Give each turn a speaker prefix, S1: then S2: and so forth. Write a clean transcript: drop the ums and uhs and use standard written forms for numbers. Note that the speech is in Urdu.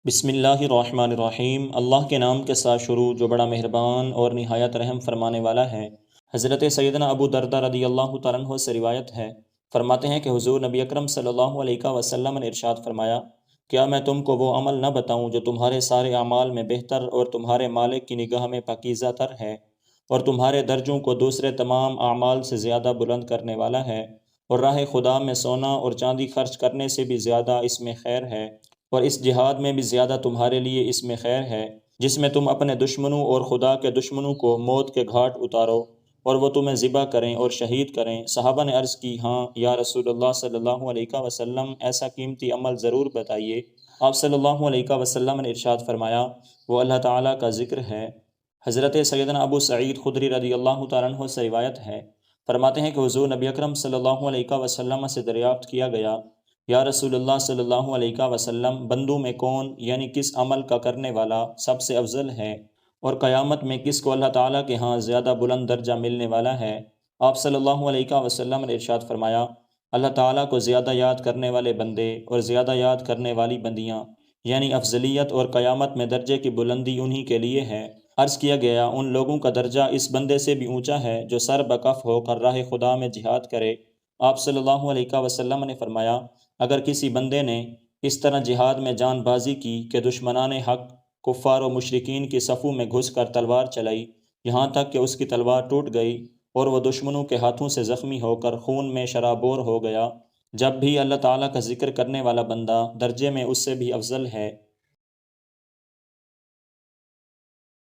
S1: بسم اللہ الرحمن الرحیم۔ اللہ کے نام کے ساتھ شروع جو بڑا مہربان اور نہایت رحم فرمانے والا ہے۔ حضرت سیدنا ابو دردہ رضی اللہ تعالیٰ عنہ سے روایت ہے، فرماتے ہیں کہ حضور نبی اکرم صلی اللہ علیہ وسلم نے ارشاد فرمایا، کیا میں تم کو وہ عمل نہ بتاؤں جو تمہارے سارے اعمال میں بہتر اور تمہارے مالک کی نگاہ میں پاکیزہ تر ہے، اور تمہارے درجوں کو دوسرے تمام اعمال سے زیادہ بلند کرنے والا ہے، اور راہ خدا میں سونا اور چاندی خرچ کرنے سے بھی زیادہ اس میں خیر ہے، اور اس جہاد میں بھی زیادہ تمہارے لیے اس میں خیر ہے، جس میں تم اپنے دشمنوں اور خدا کے دشمنوں کو موت کے گھاٹ اتارو اور وہ تمہیں ذبح کریں اور شہید کریں۔ صحابہ نے عرض کی، ہاں یا رسول اللہ صلی اللہ علیہ وسلم، ایسا قیمتی عمل ضرور بتائیے۔ آپ صلی اللہ علیہ وسلم نے ارشاد فرمایا، وہ اللہ تعالیٰ کا ذکر ہے۔ حضرت سیدنا ابو سعید خدری رضی اللہ تعالیٰ عنہ سے روایت ہے، فرماتے ہیں کہ حضور نبی اکرم صلی اللہ علیہ وسلم سے دریافت کیا گیا، یا رسول اللہ صلی اللہ علیہ وسلم، بندوں میں کون یعنی کس عمل کا کرنے والا سب سے افضل ہے، اور قیامت میں کس کو اللہ تعالیٰ کے ہاں زیادہ بلند درجہ ملنے والا ہے؟ آپ صلی اللہ علیہ وسلم نے ارشاد فرمایا، اللہ تعالیٰ کو زیادہ یاد کرنے والے بندے اور زیادہ یاد کرنے والی بندیاں، یعنی افضلیت اور قیامت میں درجے کی بلندی انہی کے لیے ہے۔ عرض کیا گیا، ان لوگوں کا درجہ اس بندے سے بھی اونچا ہے جو سر بکف ہو کر راہ خدا میں جہاد کرے۔ آپ صلی اللہ علیہ وسلم نے فرمایا، اگر کسی بندے نے اس طرح جہاد میں جان بازی کی کہ دشمنان حق کفار و مشرکین کی صفوں میں گھس کر تلوار چلائی، یہاں تک کہ اس کی تلوار ٹوٹ گئی اور وہ دشمنوں کے ہاتھوں سے زخمی ہو کر خون میں شرابور ہو گیا، جب بھی اللہ تعالیٰ کا ذکر کرنے والا بندہ درجے میں اس سے بھی افضل ہے،